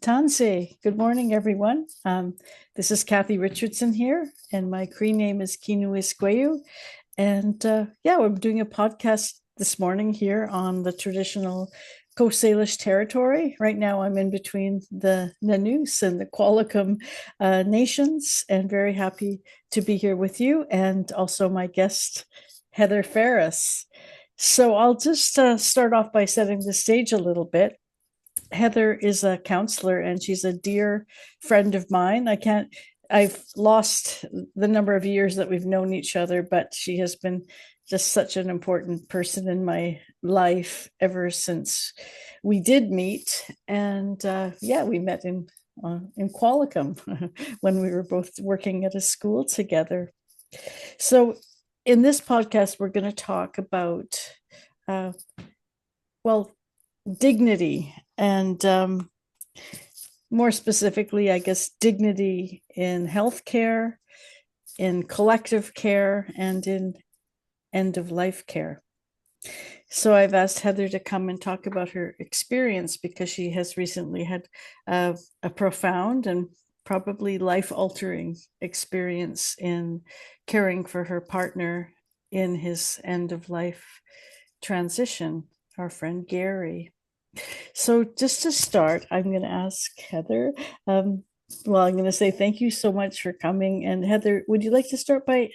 Tanse. Good morning, everyone. This is Kathy Richardson here, and my Cree name is Kinu Isqueyu. And yeah, we're doing a podcast this morning here on the traditional Coast Salish territory. Right now, I'm in between the Nanoose and the Qualicum nations, and very happy to be here with you, and also my guest, Heather Ferris. So I'll just start off by setting the stage a little bit. Heather is a counselor and she's a dear friend of mine. I've lost the number of years that we've known each other, but she has been just such an important person in my life ever since we did meet. And yeah, we met in Qualicum when we were both working at a school together. So in this podcast, we're going to talk about, uh, well, dignity and more specifically, I guess, dignity in healthcare, in collective care, and in end of life care. So I've asked Heather to come and talk about her experience because she has recently had a profound and probably life altering experience in caring for her partner in his end of life transition, our friend Gary. So just to start, I'm going to ask Heather. I'm going to say thank you so much for coming. And Heather, would you like to start by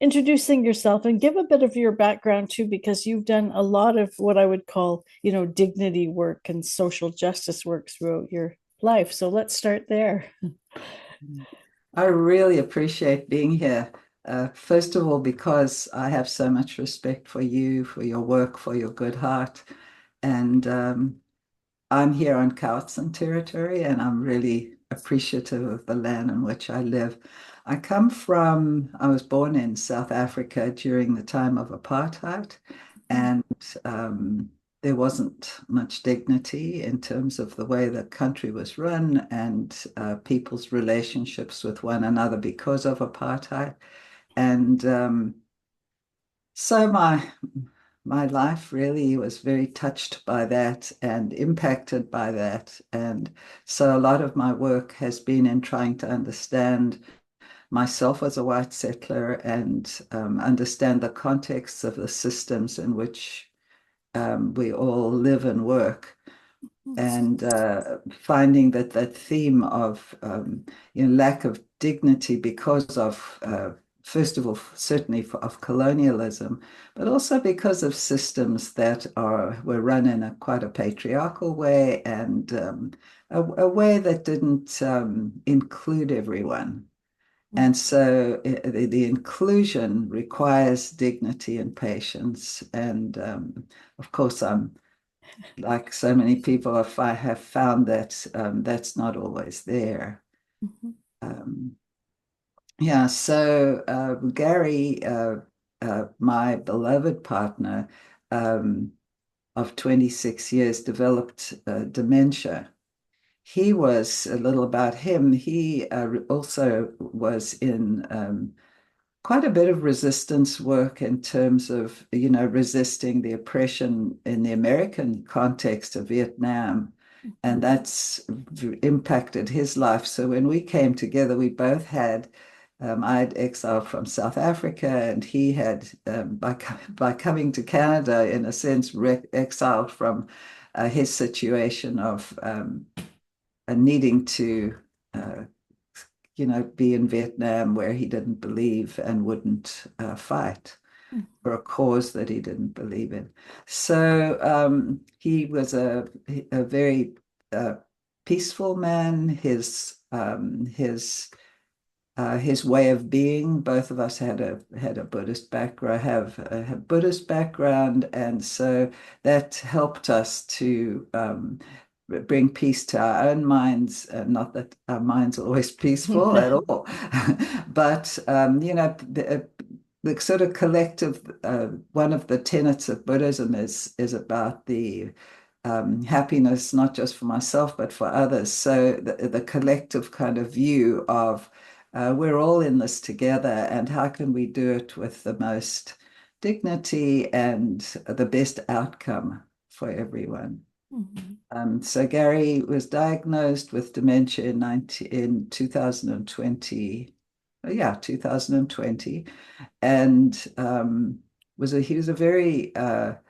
introducing yourself and give a bit of your background too, because you've done a lot of what I would call, dignity work and social justice work throughout your life. So let's start there. I really appreciate being here. First of all, because I have so much respect for you, for your work, for your good heart. And I'm here on Cowichan territory, and I'm really appreciative of the land in which I live. I was born in South Africa during the time of apartheid, and there wasn't much dignity in terms of the way the country was run and people's relationships with one another because of apartheid. And so my life really was very touched by that and impacted by that. And so a lot of my work has been in trying to understand myself as a white settler and understand the context of the systems in which we all live and work. And finding that theme of lack of dignity because of first of all, certainly of colonialism, but also because of systems that were run in quite a patriarchal way and a way that didn't include everyone. And so the inclusion requires dignity and patience. And of course, I'm like so many people, if I have found that that's not always there. Mhm. Um, yeah, so Gary, my beloved partner of 26 years, developed dementia. He was a little about him. He also was in quite a bit of resistance work in terms of, resisting the oppression in the American context of Vietnam. And that's impacted his life. So when we came together, we both had, I had exiled from South Africa, and he had, by coming to Canada, in a sense, exiled from his situation of needing to uh, be in Vietnam where he didn't believe and wouldn't fight for a cause that he didn't believe in. So he was a very peaceful man. His way of being. Both of us had a Buddhist background, have a Buddhist background, and so that helped us to bring peace to our own minds. Not that our minds are always peaceful at all, but the sort of collective. One of the tenets of Buddhism is about the happiness, not just for myself, but for others. So the collective kind of view of we're all in this together, and how can we do it with the most dignity and the best outcome for everyone? Mhm. So Gary was diagnosed with dementia in 2020. Yeah, 2020, and he was a very a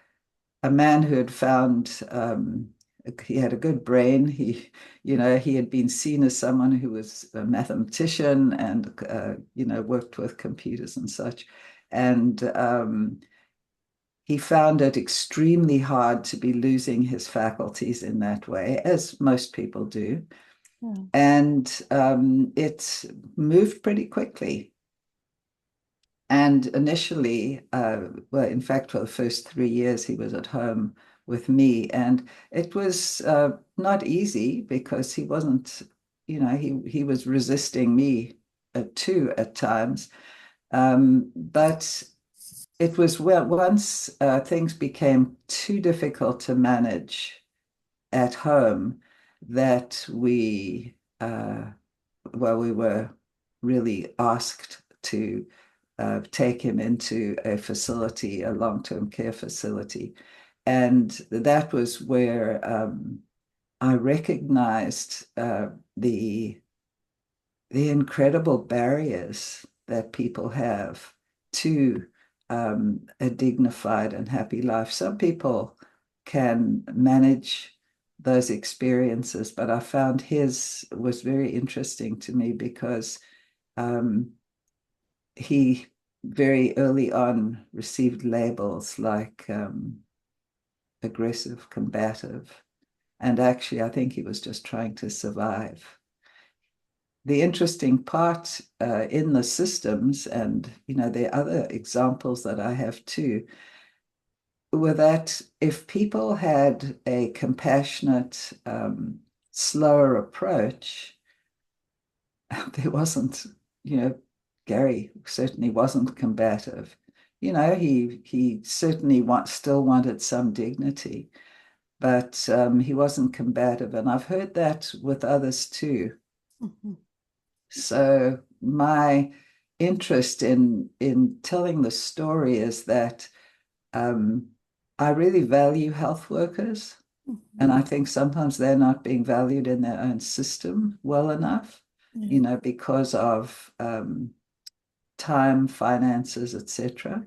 man who had found he had a good brain. He had been seen as someone who was a mathematician and worked with computers and such, and he found it extremely hard to be losing his faculties in that way, as most people do. Yeah. And it moved pretty quickly. And initially, well, in fact, for the first 3 years, he was at home with me. And it was not easy because he wasn't, he was resisting me too at times. But it was well, once things became too difficult to manage at home that we were really asked to take him into a facility, a long-term care facility. And that was where I recognized the incredible barriers that people have to a dignified and happy life. Some people can manage those experiences, but I found his was very interesting to me because um, he very early on received labels like aggressive, combative, and actually, I think he was just trying to survive. The interesting part in the systems, and there are other examples that I have too, were that if people had a compassionate, slower approach, there wasn't, you know, Gary certainly wasn't combative. He certainly still wanted some dignity, but he wasn't combative, and I've heard that with others too. Mhm. So my interest in telling the story is that um, I really value health workers, Mhm. and I think sometimes they're not being valued in their own system well enough, Yeah. because of time, finances, etc.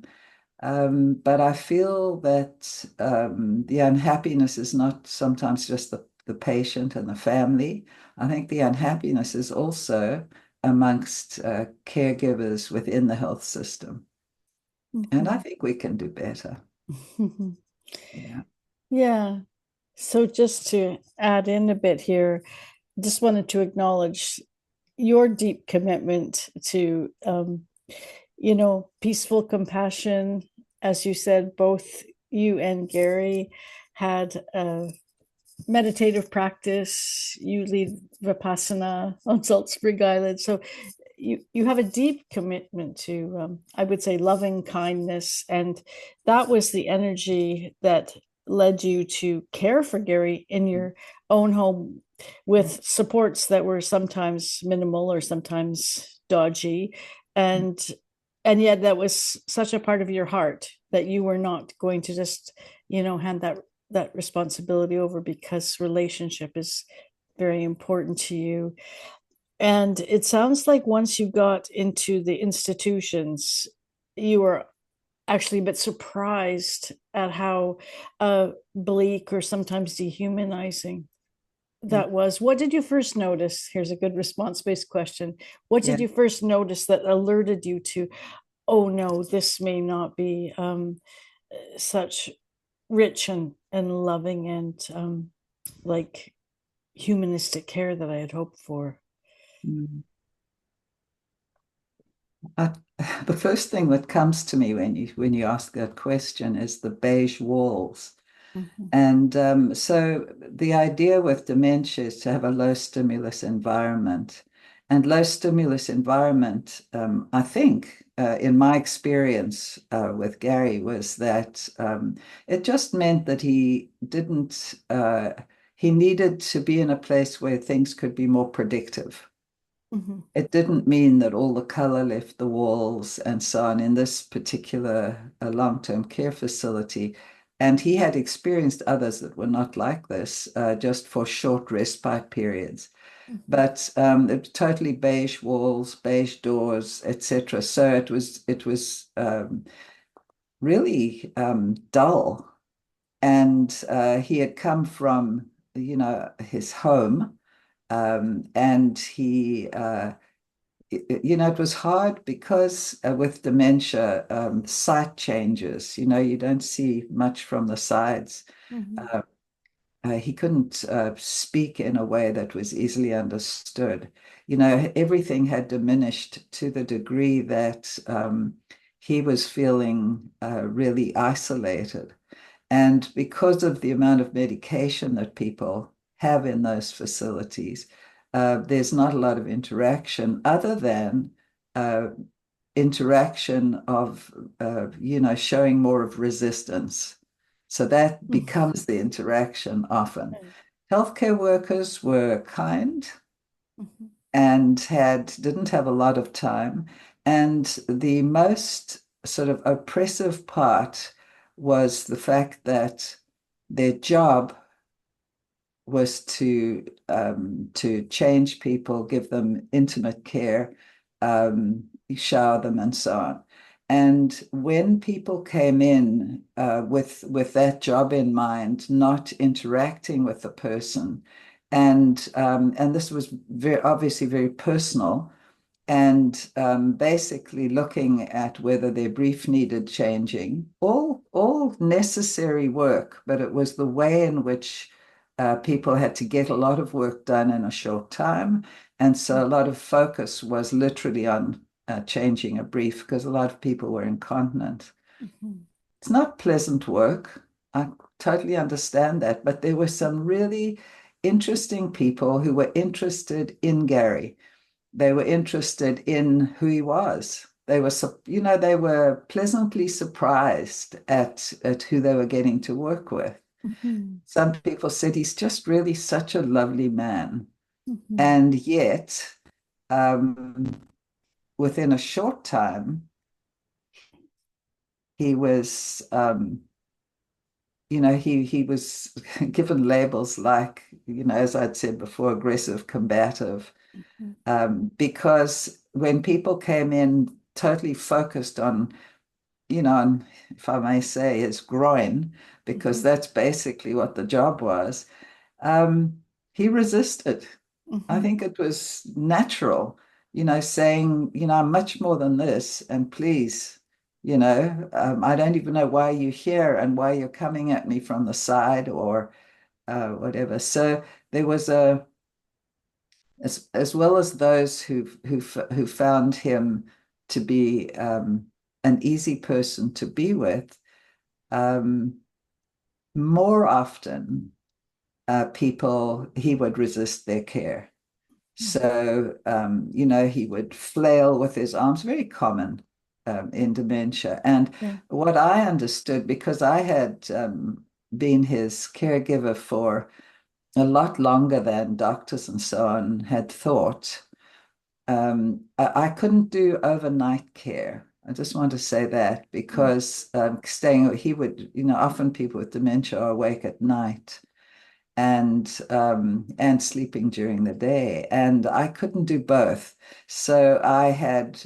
But I feel that the unhappiness is not sometimes just the patient and the family. I think the unhappiness is also amongst caregivers within the health system. And I Mhm. think we can do better. Mhm. Yeah. Yeah. So just to add in a bit here, just wanted to acknowledge your deep commitment to peaceful compassion. As you said, both you and Gary had a meditative practice. You lead Vipassana on Salt Spring Island. So you have a deep commitment to, I would say, loving kindness. And that was the energy that led you to care for Gary in your own home with supports that were sometimes minimal or sometimes dodgy. And and yet that was such a part of your heart that you were not going to just, hand that responsibility over because relationship is very important to you. And it sounds like once you got into the institutions, you were actually a bit surprised at how bleak or sometimes dehumanizing that was. What did you first notice? Here's a good response-based question. What did Yeah. you first notice that alerted you to, oh no, this may not be such rich and loving and like humanistic care that I had hoped for? Mm. I, the first thing that comes to me when you ask that question is the beige walls. Mhm. And so the idea with dementia is to have a low stimulus environment. And low stimulus environment, I think, in my experience with Gary, was that it just meant that he needed to be in a place where things could be more predictive. Mhm. It didn't mean that all the color left the walls and so on. In this particular long-term care facility, And he had experienced others that were not like this, just for short respite periods. Mhm. But it was totally beige walls, beige doors, etc. So it was really dull. And he had come from, his home, and it was hard because with dementia, sight changes. You don't see much from the sides. Mhm. Uh, he couldn't speak in a way that was easily understood. Everything had diminished to the degree that he was feeling really isolated. And because of the amount of medication that people have in those facilities, there's not a lot of interaction other than uh, interaction of, showing more of resistance. So that Mhm. becomes the interaction often. Right. Healthcare workers were kind Mhm. and didn't have a lot of time. And the most sort of oppressive part was the fact that their job was to change people, give them intimate care, shower them, and so on. And when people came in with that job in mind, not interacting with the person, and this was very obviously very personal, and basically looking at whether their brief needed changing. All necessary work, but it was the way in which people had to get a lot of work done in a short time. And so a lot of focus was literally on changing a brief because a lot of people were incontinent. Mhm. It's not pleasant work. I totally understand that, but there were some really interesting people who were interested in Gary. They were interested in who he was. They were pleasantly surprised at who they were getting to work with. Mhm. Some people said he's just really such a lovely man. Mhm. And yet, um, within a short time, he was, he was given labels like, as I'd said before, aggressive, combative, Mhm. because when people came in totally focused on, on, if I may say, his groin, because Mhm. that's basically what the job was, um, he resisted. I Mhm. think it was natural, saying, I'm much more than this, and please, I don't even know why you're here and why you're coming at me from the side or whatever. So there was as well as those who found him to be an easy person to be with, um, more often people he would resist their care. So he would flail with his arms, very common in dementia. And Yeah. what I understood, because I had been his caregiver for a lot longer than doctors and so on had thought. I couldn't do overnight care. I just want to say that Mm. because he would, often people with dementia are awake at night and sleeping during the day, and I couldn't do both. So I had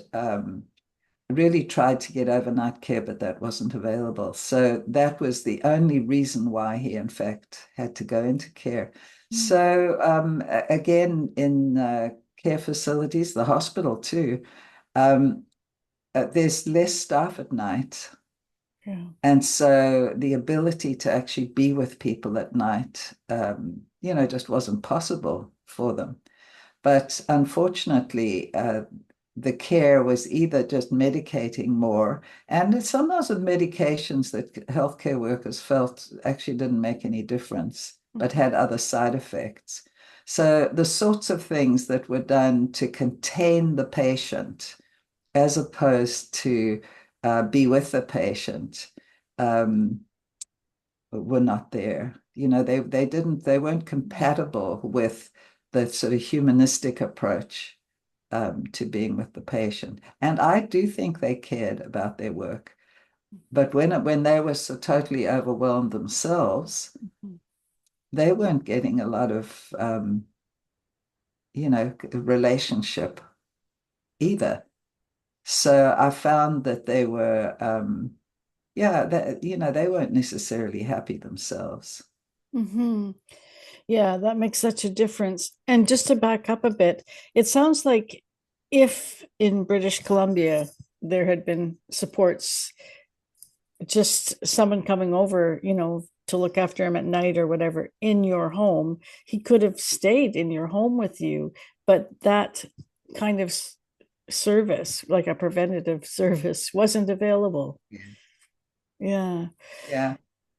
really tried to get overnight care, but that wasn't available. So that was the only reason why he, in fact, had to go into care. Mm. So again, in care facilities, the hospital too, um, there's less staff at night. Yeah. And so the ability to actually be with people at night, just wasn't possible for them. But unfortunately, the care was either just medicating more, and sometimes with medications that healthcare workers felt actually didn't make any difference, but Mhm. had other side effects. So the sorts of things that were done to contain the patient as opposed to be with the patient um, were not there. They weren't compatible with the sort of humanistic approach to being with the patient. And I do think they cared about their work. But when they were so totally overwhelmed themselves, they weren't getting a lot of relationship either. So I found that they were yeah, they weren't necessarily happy themselves. Hmm. Yeah, that makes such a difference. And just to back up a bit, it sounds like if in British Columbia there had been supports, just someone coming over, to look after him at night or whatever in your home, he could have stayed in your home with you. But that kind of service, like a preventative service, wasn't available. Yeah. Yeah. Yeah.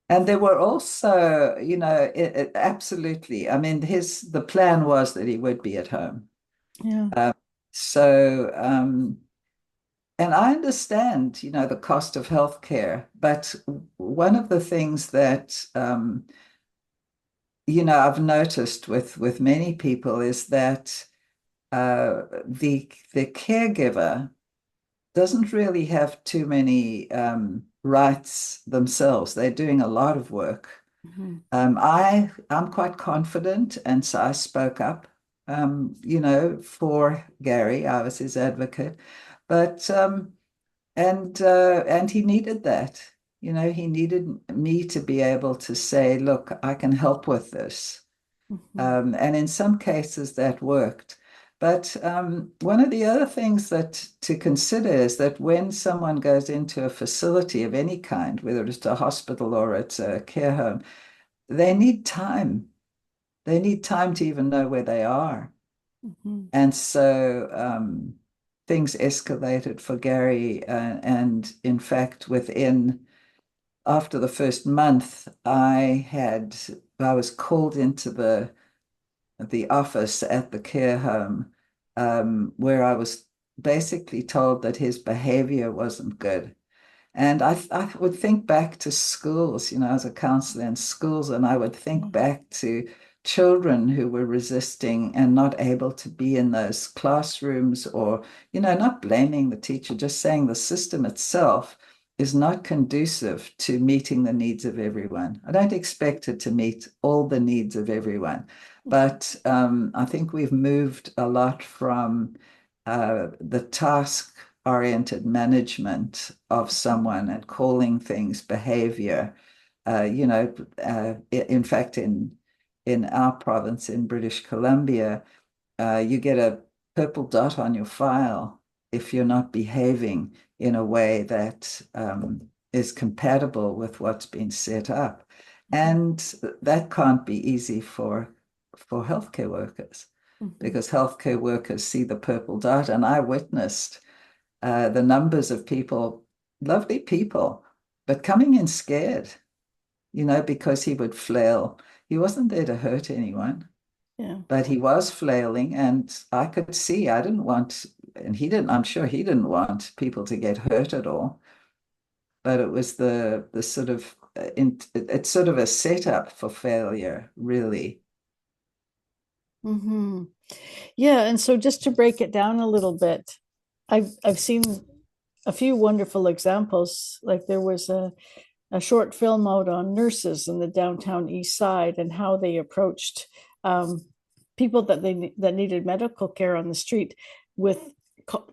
And there were also, absolutely. I mean, the plan was that he would be at home. Yeah. Um, so, and I understand, the cost of healthcare, but one of the things that, I've noticed with many people is that the caregiver doesn't really have too many rights themselves. They're doing a lot of work. Mhm. I'm quite confident, and so I spoke up, for Gary. I was his advocate, but and he needed that. He needed me to be able to say, "Look, I can help with this." Mhm. And in some cases that worked. But one of the other things that to consider is that when someone goes into a facility of any kind, whether it's a hospital or it's a care home, they need time. They need time to even know where they are. Mhm. And so things escalated for Gary. And in fact, after the first month, I was called into the office at the care home, where I was basically told that his behavior wasn't good. And I would think back to schools, as a counselor in schools, and I would think Mhm. back to children who were resisting and not able to be in those classrooms, or, not blaming the teacher, just saying the system itself is not conducive to meeting the needs of everyone. I don't expect it to meet all the needs of everyone, but I think we've moved a lot from the task-oriented management of someone and calling things behavior. In fact, in our province in British Columbia, you get a purple dot on your file if you're not behaving in a way that is compatible with what's been set up. And that can't be easy for healthcare workers, Mhm. because healthcare workers see the purple dot. And I witnessed the numbers of people, lovely people, but coming in scared, because he would flail. He wasn't there to hurt anyone, Yeah. but he was flailing, and I could see I didn't want, and he didn't, I'm sure he didn't want people to get hurt at all. But it was the sort of it's sort of a setup for failure, really. Hmm. Yeah, and so just to break it down a little bit, I've seen a few wonderful examples. Like there was a short film out on nurses in the downtown east side and how they approached um, people that needed medical care on the street with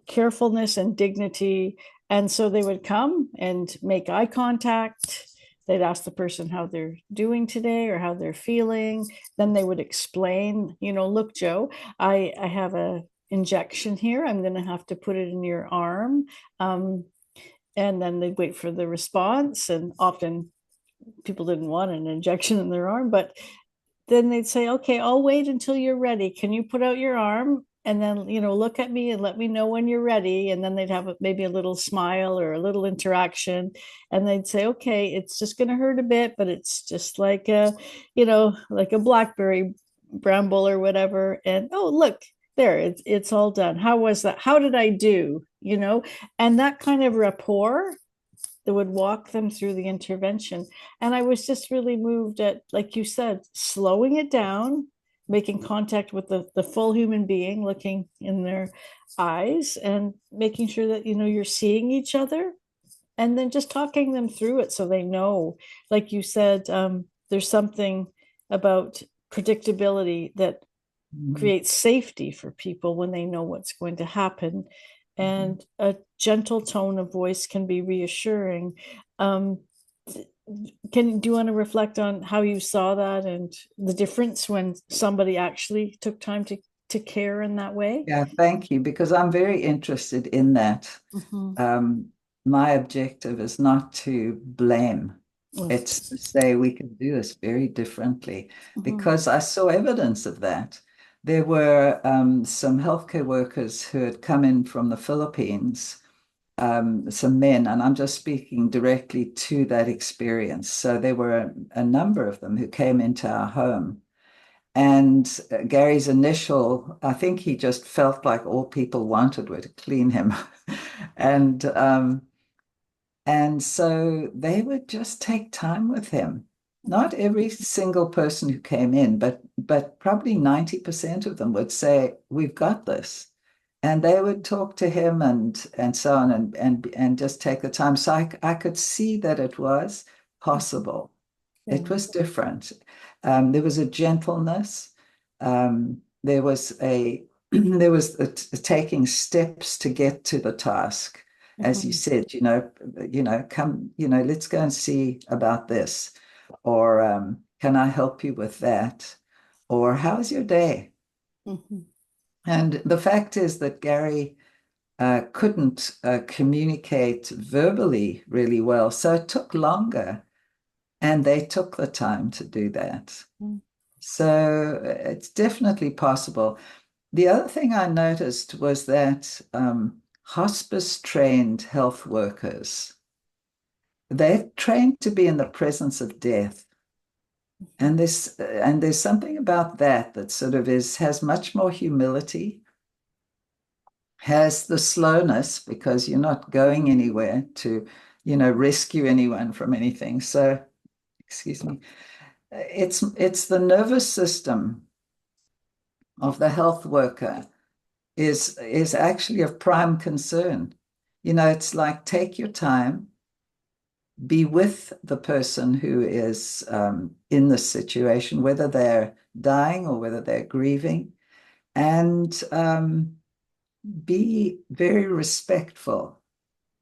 carefulness and dignity. And so they would come and make eye contact. They'd ask the person how they're doing today or how they're feeling. Then they would explain, look, Joe, I have a injection here. I'm going to have to put it in your arm. Um, and then they'd wait for the response. And often people didn't want an injection in their arm, but then they'd say, okay, I'll wait until you're ready. Can you put out your arm? And then, look at me and let me know when you're ready. And then they'd have maybe a little smile or a little interaction. And they'd say, okay, it's just going to hurt a bit, but it's just like like a blackberry bramble or whatever. And oh, look, there, it's all done. How was that? How did I do? And that kind of rapport that would walk them through the intervention. And I was just really moved at, like you said, slowing it down, making contact with the full human being, looking in their eyes and making sure that, you're seeing each other. and then just talking them through it so they know, like you said, there's something about predictability that Mhm. creates safety for people when they know what's going to happen. Mhm. And a gentle tone of voice can be reassuring. Um, do you want to reflect on how you saw that and the difference when somebody actually took time to care in that way? Yeah, thank you, because I'm very interested in that. Mhm. Um, my objective is not to blame. It's to say we can do this very differently, Mhm. because I saw evidence of that. There were some healthcare workers who had come in from the Philippines, some men, and I'm just speaking directly to that experience. So there were a number of them who came into our home. And Gary's initial, I think he just felt like all people wanted were to clean him. And and so they would just take time with him. Not every single person who came in, but probably 90% of them would say, "We've got this." And they would talk to him and so on and just take the time. So I could see that it was Mhm. possible. It Yeah. was different. There was a gentleness. There was a there was taking steps to get to the task. As you Mhm. said, come, let's go and see about this, or can I help you with that, or how's your day? Mhm. And the fact is that Gary couldn't communicate verbally really well, so it took longer, and they took the time to do that. Mhm. So it's definitely possible. The other thing I noticed was that hospice trained health workers, they're trained to be in the presence of death. And there's something about that that sort of has much more humility, has the slowness, because you're not going anywhere to, rescue anyone from anything. So, excuse me. It's the nervous system of the health worker is actually of prime concern. It's like take your time, be with the person who is in this situation, whether they're dying or whether they're grieving, and be very respectful.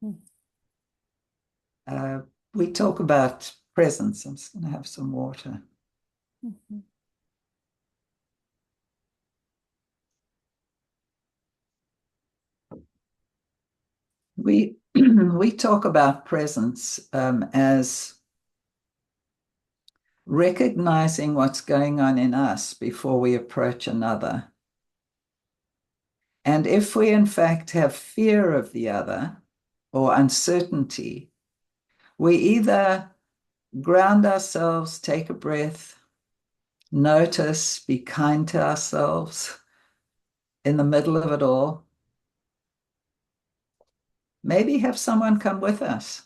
Mhm. Uh, we talk about presence. I'm just going to have some water. Mhm. We we talk about presence as recognizing what's going on in us before we approach another. And if we, in fact, have fear of the other or uncertainty, we either ground ourselves, take a breath, notice, be kind to ourselves in the middle of it all, maybe have someone come with us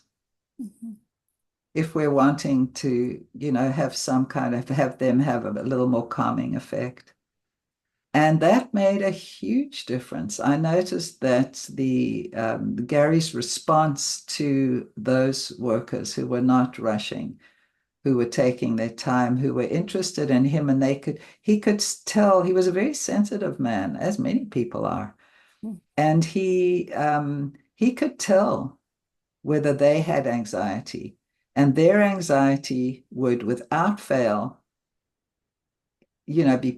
Mhm. if we're wanting to, have some kind of, have them have a little more calming effect. And that made a huge difference. I noticed that Gary's response to those workers who were not rushing, who were taking their time, who were interested in him, and he could tell he was a very sensitive man, as many people are, and he could tell whether they had anxiety, and their anxiety would, without fail, be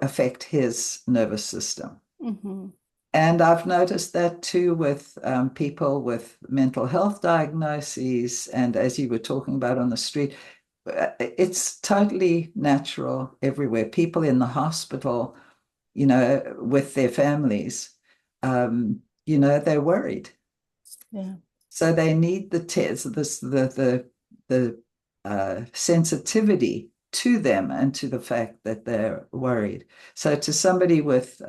affect his nervous system. Mhm. And I've noticed that too with people with mental health diagnoses. And as you were talking about on the street, it's totally natural everywhere. People in the hospital, with their families, they're worried. Yeah. So they need the test, the sensitivity to them and to the fact that they're worried. So to somebody with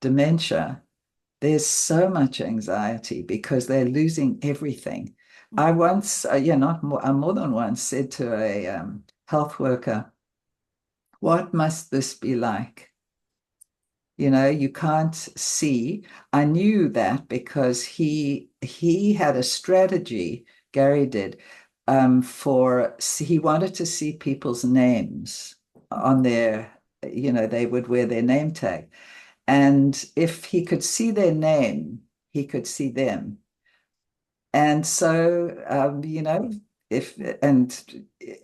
dementia, there's so much anxiety because they're losing everything. I once, not more, more than once, said to a health worker, "What must this be like?" You can't see. I knew that because he had a strategy, Gary did, he wanted to see people's names on their, they would wear their name tag. And if he could see their name, he could see them. And so, if and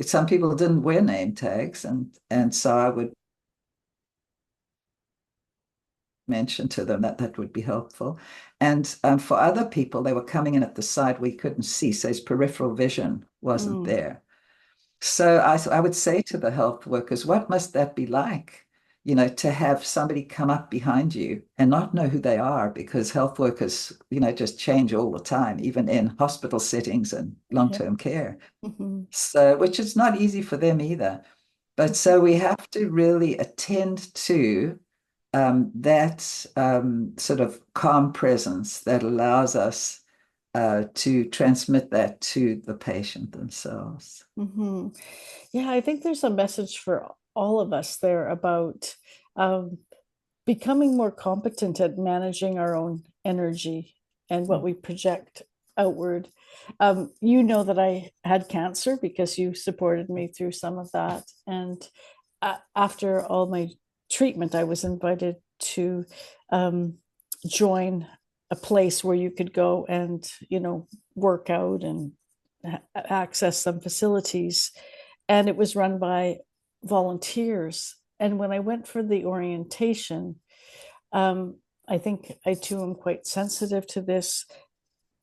some people didn't wear name tags, and so I would mention to them that that would be helpful. And for other people, they were coming in at the side we couldn't see, so his peripheral vision wasn't Mm. there. So I would say to the health workers, what must that be like? To have somebody come up behind you and not know who they are, because health workers, just change all the time, even in hospital settings and Yeah. long-term care. Mhm. So, which is not easy for them either. But Mhm. so we have to really attend to that sort of calm presence that allows us to transmit that to the patient themselves. Mhm. Yeah, I think there's a message for all of us there about um, becoming more competent at managing our own energy and what we project outward. You know that I had cancer because you supported me through some of that. And after all my treatment, I was invited to um, join a place where you could go and, work out and access some facilities. And it was run by volunteers. And when I went for the orientation, um, I think I too am quite sensitive to this,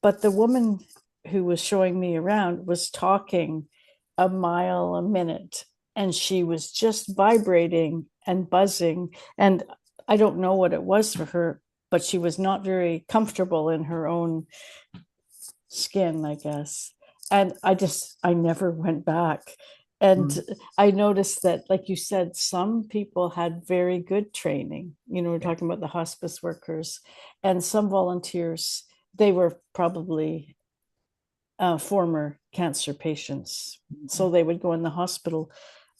but the woman who was showing me around was talking a mile a minute, and she was just vibrating and buzzing. And I don't know what it was for her, but she was not very comfortable in her own skin, I guess. And I never went back. And Mm. I noticed that, like you said, some people had very good training. We're Yeah. talking about the hospice workers, and some volunteers, they were probably former cancer patients. So they would go in the hospital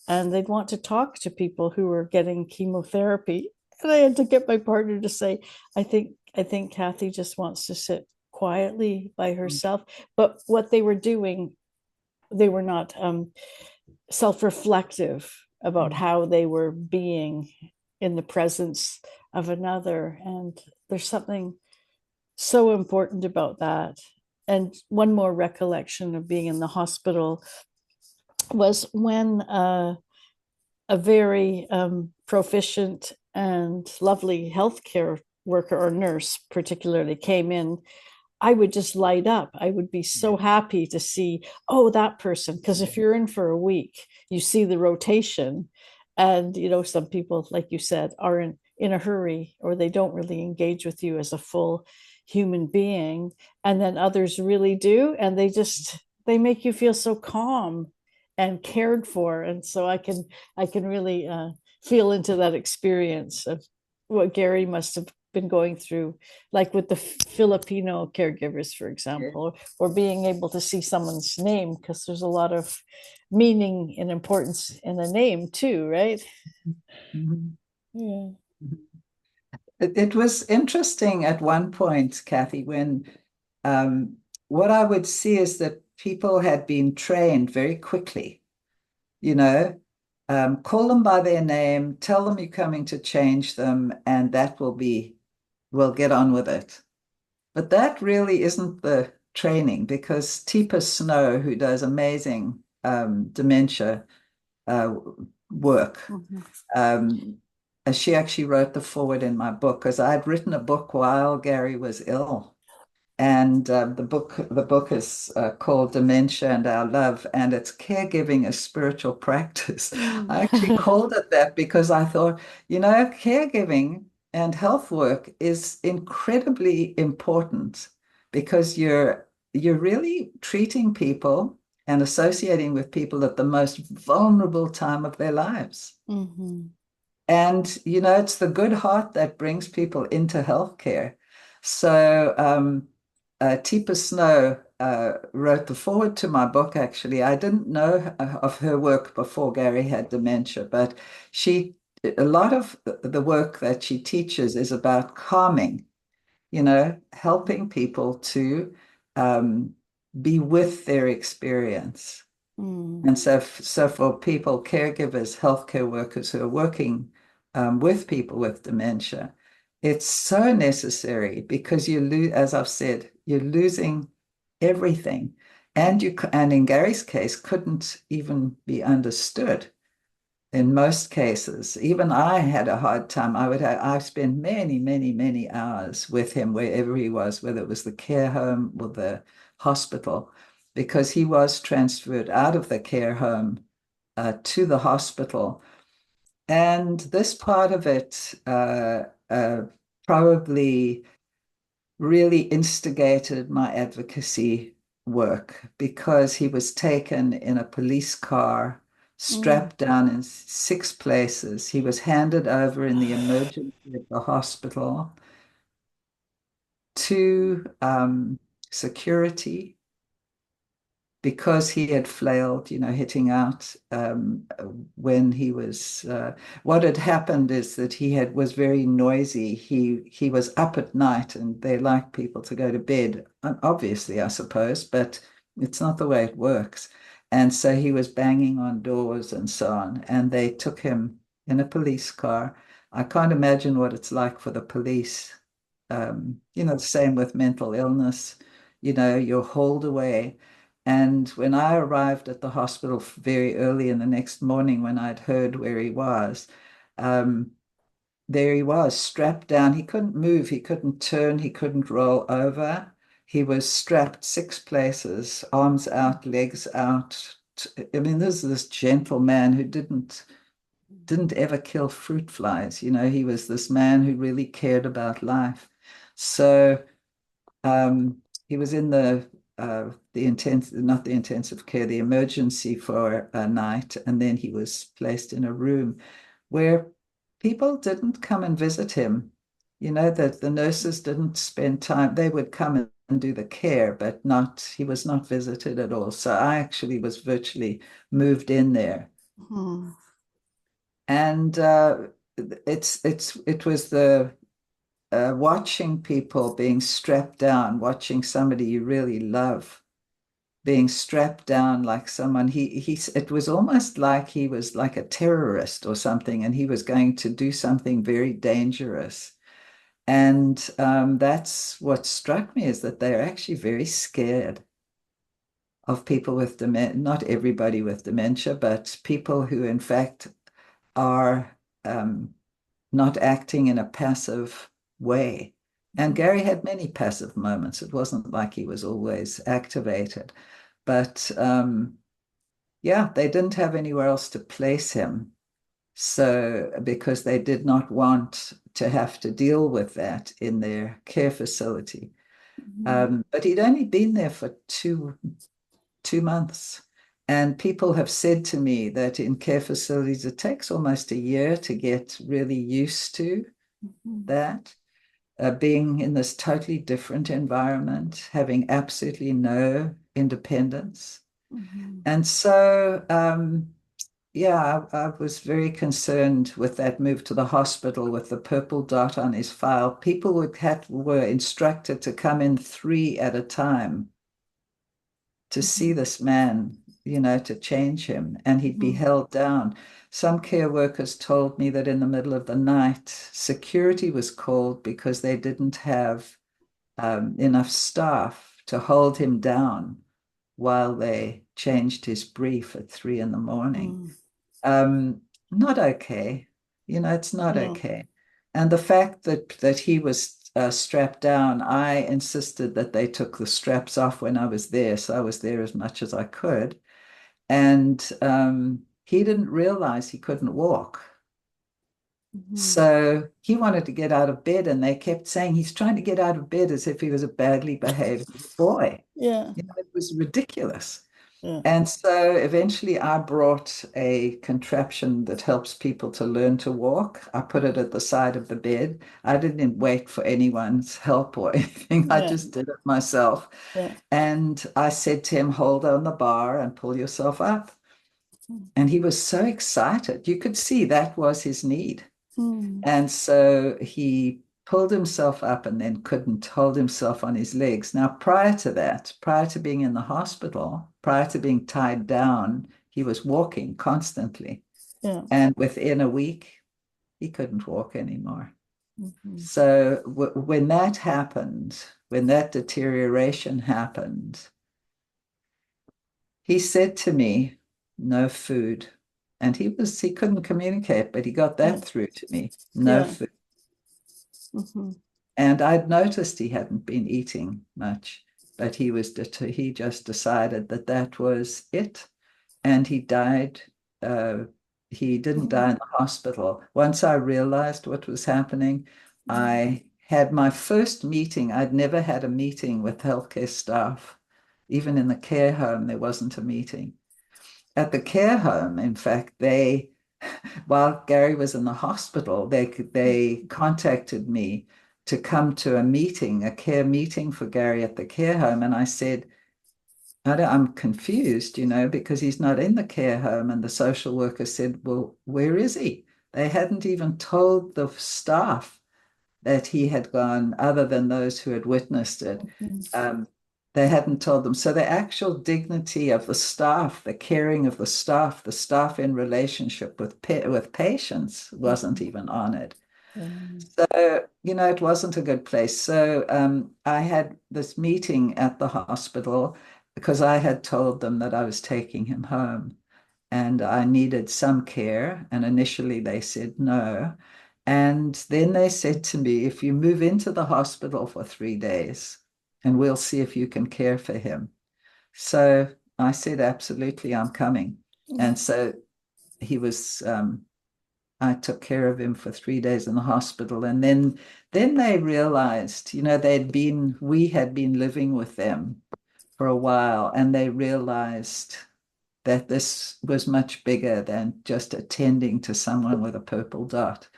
and they'd want to talk to people who were getting chemotherapy. And I had to get my partner to say, I think Kathy just wants to sit quietly by Mm. herself. But what they were doing, they were not self-reflective about Mm. how they were being in the presence of another. And there's something so important about that. And one more recollection of being in the hospital was when a very proficient and lovely healthcare worker or nurse, particularly, came in. I would just light up. I would be so Yeah. happy to see, oh, that person. Because if you're in for a week, you see the rotation. And, some people, like you said, are in a hurry, or they don't really engage with you as a full human being. And then others really do. And they make you feel so calm and cared for. And so I can really feel into that experience of what Gary must have been going through, like with the Filipino caregivers, for Yeah. example, or being able to see someone's name, because there's a lot of meaning and importance in a name too, right? Mhm. Yeah. It was interesting at one point, Kathy, when um, what I would see is that people had been trained very quickly, you know, call them by their name, tell them you're coming to change them, and we'll get on with it. But that really isn't the training, because Teepa Snow, who does amazing dementia uh, work, Mhm. um, she actually wrote the forward in my book, because I'd written a book while Gary was ill. And the book is called Dementia and Our Love, and it's caregiving a spiritual practice. I actually called it that because I thought, caregiving and health work is incredibly important, because you're really treating people and associating with people at the most vulnerable time of their lives. Mhm. And, it's the good heart that brings people into healthcare. So, Teepa Snow wrote the forward to my book, actually. I didn't know of her work before Gary had dementia, but she a lot of the work that she teaches is about calming, helping people to um, be with their experience. Mm. And so for people, caregivers, healthcare workers who are working with people with dementia, it's so necessary because you lose, as I've said, you're losing everything, and in Gary's case, couldn't even be understood in most cases. Even I had a hard time. I spent many, many, many hours with him wherever he was, whether it was the care home or the hospital, because he was transferred out of the care home to the hospital. And this part of it probably really instigated my advocacy work because he was taken in a police car, Mm. strapped down in 6 places. He was handed over in the emergency of the hospital to security because he had flailed, hitting out when he was. What had happened is that was very noisy. He was up at night, and they like people to go to bed. Obviously, I suppose, but it's not the way it works. And so he was banging on doors and so on. And they took him in a police car. I can't imagine what it's like for the police. The same with mental illness. You're hauled away. And when I arrived at the hospital very early in the next morning, when I'd heard where he was, um, there he was, strapped down. He couldn't move, he couldn't turn, he couldn't roll over. He was strapped 6 places, arms out, legs out. I mean, this is this gentle man who didn't ever kill fruit flies. He was this man who really cared about life. So he was in not the intensive care, the emergency for a night, and then he was placed in a room where people didn't come and visit him. That the nurses didn't spend time. They would come and do the care, but he was not visited at all. So I actually was virtually moved in there. Mm. And it was the watching people being strapped down, watching somebody you really love being strapped down like someone it was almost like he was like a terrorist or something, and he was going to do something very dangerous. And that's what struck me, is that they're actually very scared of people with dementia, not everybody with dementia, but people who in fact are not acting in a passive way. And Gary had many passive moments. It wasn't like he was always activated. But yeah, they didn't have anywhere else to place him. So, because they did not want to have to deal with that in their care facility. Mm. But he'd only been there for 2 months. And people have said to me that in care facilities, it takes almost a year to get really used to Mhm. that, being in this totally different environment, having absolutely no independence. Mhm. And so, yeah, I was very concerned with that move to the hospital with the purple dot on his file. People were instructed to come in 3 at a time to see Mhm. this man, to change him, and he'd be Mhm. held down. Some care workers told me that in the middle of the night, security was called because they didn't have enough staff to hold him down while they changed his brief at 3 in the morning. Mm. Um, Not okay. It's not Yeah. okay. And the fact that he was strapped down, I insisted that they took the straps off when I was there. So I was there as much as I could. And he didn't realize he couldn't walk. Mhm. So he wanted to get out of bed, and they kept saying he's trying to get out of bed as if he was a badly behaved boy. Yeah. It was ridiculous. Yeah. And so eventually I brought a contraption that helps people to learn to walk. I put it at the side of the bed. I didn't wait for anyone's help or anything. I Yeah. just did it myself. Yeah. And I said to him, hold on the bar and pull yourself up. And he was so excited. You could see that was his need. Mm. And so he pulled himself up and then couldn't hold himself on his legs. Now, prior to that, prior to being in the hospital, prior to being tied down, he was walking constantly. Yeah. And within a week, he couldn't walk anymore. Mhm. So when that happened, when that deterioration happened, he said to me, no food. And he couldn't communicate, but he got Yeah. that through to me, no Yeah. food. Mhm. And I'd noticed he hadn't been eating much, but he just decided that that was it. And he died. Uh, he didn't Mhm. die in the hospital. Once I realized what was happening, I had my first meeting. I'd never had a meeting with healthcare staff. Even in the care home, there wasn't a meeting. At the care home, in fact, while Gary was in the hospital, they contacted me to come to a meeting, a care meeting for Gary at the care home. And I said, I'm confused, because he's not in the care home. And the social worker said, well, where is he? They hadn't even told the staff that he had gone, other than those who had witnessed it. Mhm. Um, they hadn't told them. So the actual dignity of the staff, the caring of the staff in relationship with patients wasn't Mhm. even honored. Mhm. So, it wasn't a good place. So I had this meeting at the hospital because I had told them that I was taking him home and I needed some care. And initially they said no. And then they said to me, if you move into the hospital for 3 days, and we'll see if you can care for him. So I said, absolutely, I'm coming. And so he was, I took care of him for 3 days in the hospital. And then they realized, we had been living with them for a while, and they realized that this was much bigger than just attending to someone with a purple dot.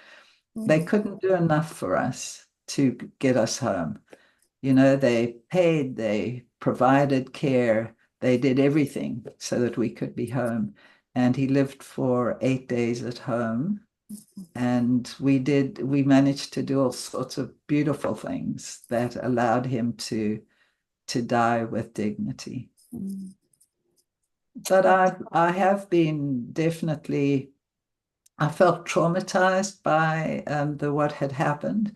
They Mhm. couldn't do enough for us to get us home. They paid, they provided care, they did everything so that we could be home. And he lived for 8 days at home. And we managed to do all sorts of beautiful things that allowed him to die with dignity. Mhm. But I have been definitely, I felt traumatized by the what had happened,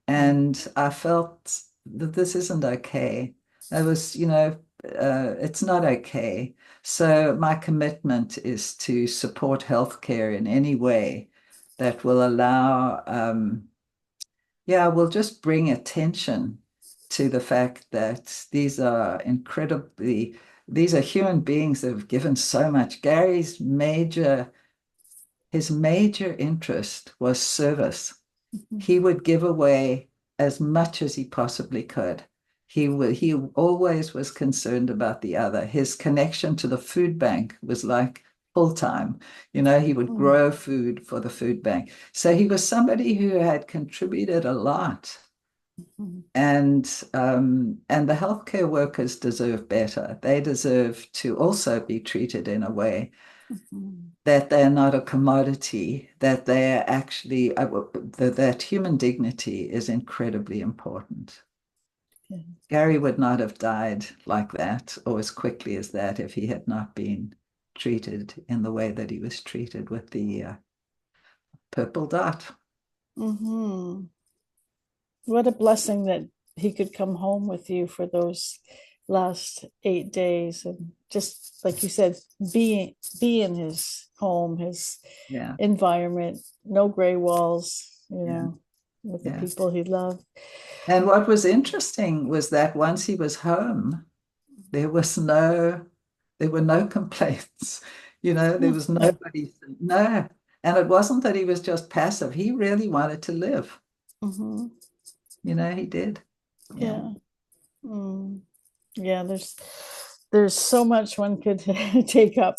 and I felt that this isn't okay. It was, it's not okay. So my commitment is to support healthcare in any way that will allow, will just bring attention to the fact that these are human beings that have given so much. His major interest was service. Mhm. He would give away as much as he possibly could. He always was concerned about the other. His connection to the food bank was like full time. He would Mhm. grow food for the food bank. So he was somebody who had contributed a lot. Mhm. And the healthcare workers deserve better. They deserve to also be treated in a way Mhm. that they're not a commodity, that they're actually, that human dignity is incredibly important. Yeah. Gary would not have died like that or as quickly as that if he had not been treated in the way that he was treated with the purple dot. Mhm. What a blessing that he could come home with you for those last 8 days and just like you said, be in his home, his Yeah, environment, no gray walls, yeah, with the yeah. people he loved. And what was interesting was that once he was home, there was no, there were no complaints. There was nobody, no. And it wasn't that he was just passive. He really wanted to live. Mhm. He did. Yeah. Yeah. Mm. Yeah, there's so much one could take up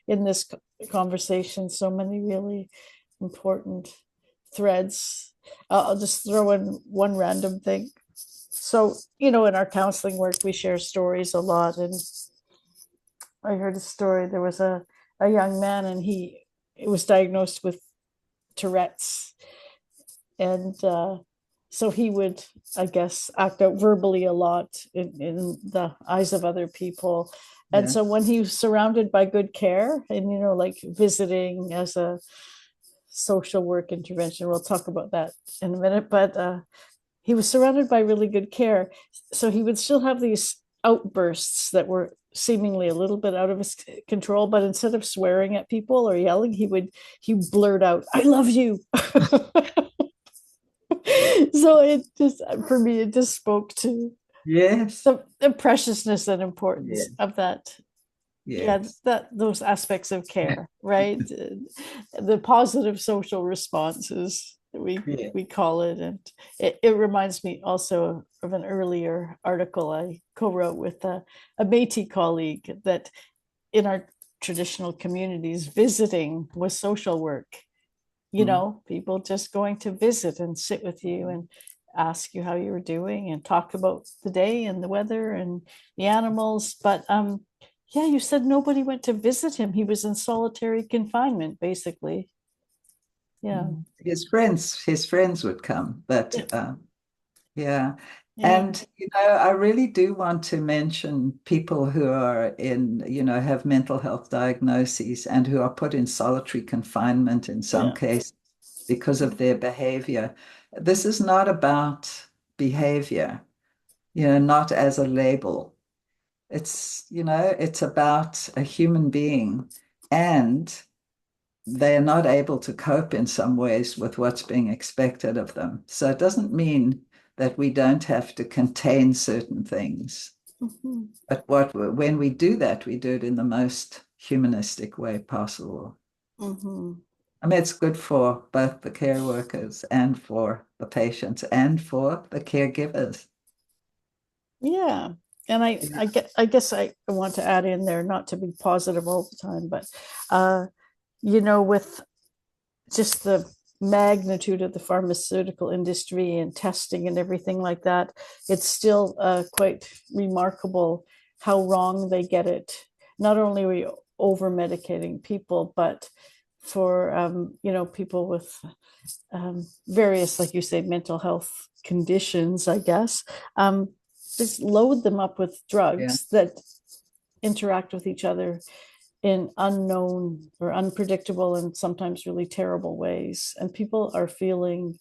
in this conversation, so many really important threads. I'll just throw in one random thing. So, in our counseling work, we share stories a lot. And I heard a story. There was a a young man, and he was diagnosed with Tourette's, and so he would, I guess, act out verbally a lot in the eyes of other people. And so when Yes. he was surrounded by good care, and like visiting as a social work intervention, we'll talk about that in a minute, but he was surrounded by really good care. So he would still have these outbursts that were seemingly a little bit out of his control, but instead of swearing at people or yelling, he blurt out, "I love you." So it just, for me, it just spoke to Yes. the preciousness and importance Yes. of that. Yeah, Yes. that those aspects of care, right? The positive social responses, Yeah. we call it. And it reminds me also of an earlier article I co-wrote with a Métis colleague, that in our traditional communities, visiting was social work. Mm. People just going to visit and sit with you and ask you how you were doing and talk about the day and the weather and the animals. But yeah, you said nobody went to visit him. He was in solitary confinement, basically. Yeah. His friends would come, Yeah. but yeah. Yeah. And I really do want to mention people who are have mental health diagnoses and who are put in solitary confinement in some Yeah. cases because of their behavior. This is not about behavior, not as a label. It's about a human being, and they're not able to cope in some ways with what's being expected of them. So it doesn't mean that we don't have to contain certain things. Mhm. But when we do that, we do it in the most humanistic way possible. Mhm. I mean, it's good for both the care workers and for the patients and for the caregivers. Yeah. And I guess I want to add in there, not to be positive all the time, but with just the magnitude of the pharmaceutical industry and testing and everything like that, it's still quite remarkable how wrong they get it. Not only are we over medicating people, but for people with various, like you say, mental health conditions, I guess, just load them up with Yeah. drugs that interact with each other in unknown or unpredictable and sometimes really terrible ways. And people are feeling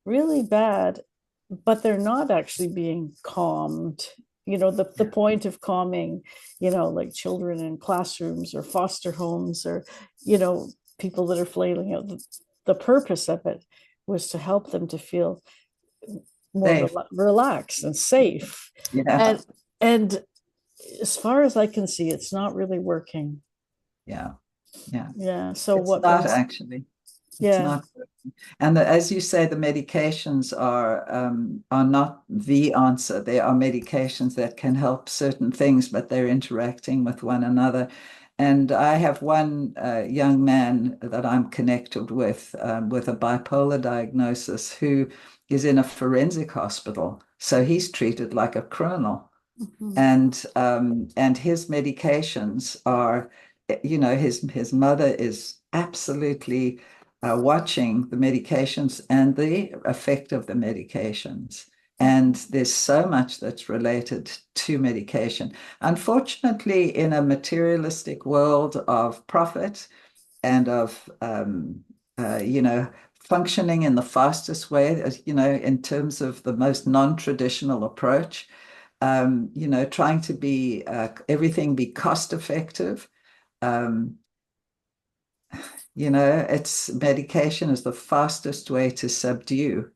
really bad, but they're not actually being calmed. The Yeah. point of calming, like children in classrooms or foster homes, or, people that are flailing out, the purpose of it was to help them to feel more Safe. relaxed and safe. Yeah. And as far as I can see, it's not really working. Yeah. Yeah. Yeah. So It's what not makes, actually. It's yeah. not. And as you say, the medications are not the answer. There are medications that can help certain things, but they're interacting with one another. And I have one young man that I'm connected with a bipolar diagnosis, who is in a forensic hospital. So he's treated like a criminal. Mhm. And his medications are, his mother is absolutely watching the medications and the effect of the medications. And there's so much that's related to medication. Unfortunately, in a materialistic world of profit and of functioning in the fastest way, in terms of the most non-traditional approach, trying to be everything be cost effective. Um, it's medication is the fastest way to subdue.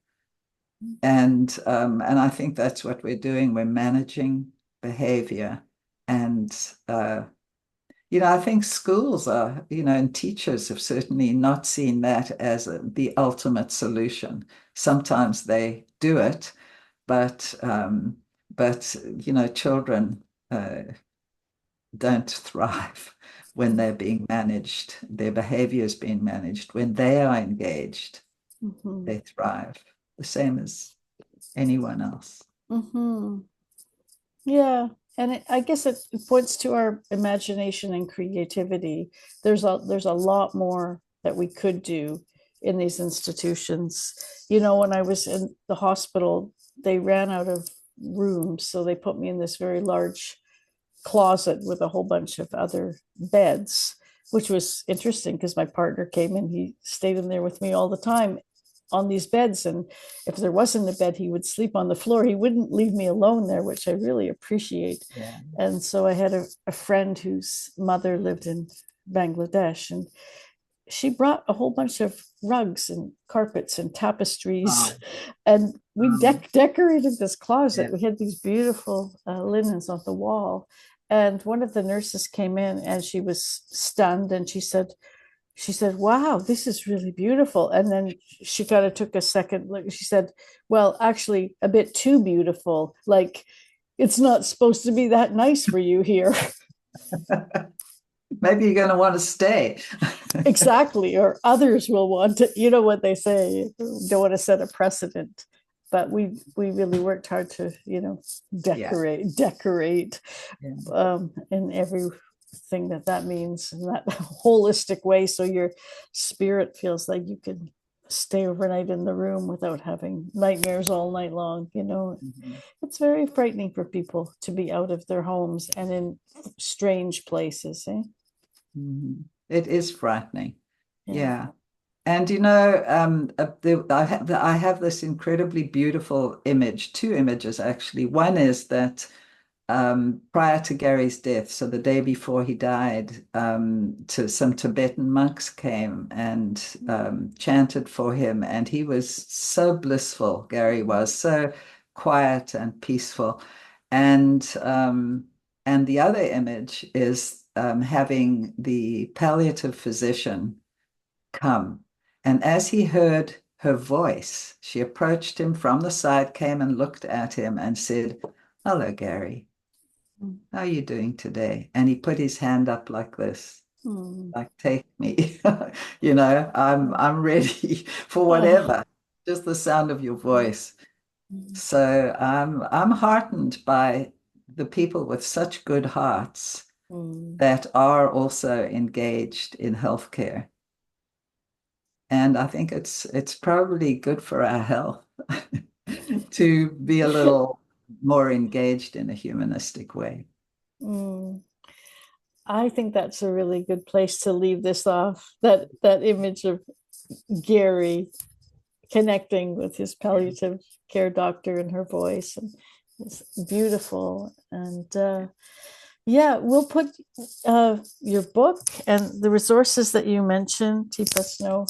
And I think that's what we're doing. We're managing behavior. And I think schools and teachers have certainly not seen that as the ultimate solution. Sometimes they do it, but children don't thrive when they're being managed. Their behavior is being managed. When they are engaged, Mhm. they thrive, the same as anyone else. Mhm. Yeah. And I guess it points to our imagination and creativity. There's a lot more that we could do in these institutions. When I was in the hospital, they ran out of rooms, so they put me in this very large closet with a whole bunch of other beds, which was interesting because my partner came and he stayed in there with me all the time on these beds. And if there wasn't a bed, he would sleep on the floor. He wouldn't leave me alone there, which I really appreciate. Yeah. And so I had a friend whose mother lived in Bangladesh, and she brought a whole bunch of rugs and carpets and tapestries, Oh, and we decorated this closet. yeah. We had these beautiful linens on the wall, and one of the nurses came in and she was stunned, and she said, wow, this is really beautiful. And then she kind of took a second look. She said, well, actually, a bit too beautiful. Like, it's not supposed to be that nice for you here. Maybe you're going to want to stay. Exactly. Or others will want to, you know what they say, don't want to set a precedent. But we really worked hard to, Yeah. decorate Yeah. in everything that means in that holistic way. So your spirit feels like you can stay overnight in the room without having nightmares all night long. Mhm. It's very frightening for people to be out of their homes and in strange places. Mhm. It is frightening. Yeah. Yeah. And I have this incredibly beautiful image, two images actually. One is that prior to Gary's death, so the day before he died, some Tibetan monks came and chanted for him, and he was so blissful. Gary was so quiet and peaceful, and the other image is having the palliative physician come, and as he heard her voice, she approached him from the side, came and looked at him, and said, "Hello, Gary. How are you doing today?" And he put his hand up like this, Mm. like, take me. I'm ready for Oh. whatever. Just the sound of your voice. So I'm heartened by the people with such good hearts Mm. that are also engaged in healthcare. And I think it's probably good for our health to be a little more engaged in a humanistic way. Mm. I think that's a really good place to leave this off. That image of Gary connecting with his palliative care doctor and her voice, and it's beautiful. And yeah, we'll put your book and the resources that you mentioned, Tipa Snow,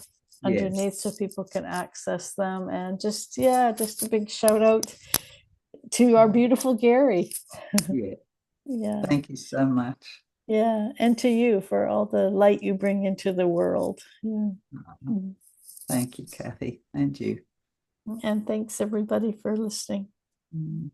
Yes. underneath so people can access them. And just a big shout out to our beautiful Gary. Yeah. Yeah. Thank you so much. Yeah, and to you for all the light you bring into the world. Yeah. Mm. Thank you, Kathy, and you. And thanks everybody for listening. Mm.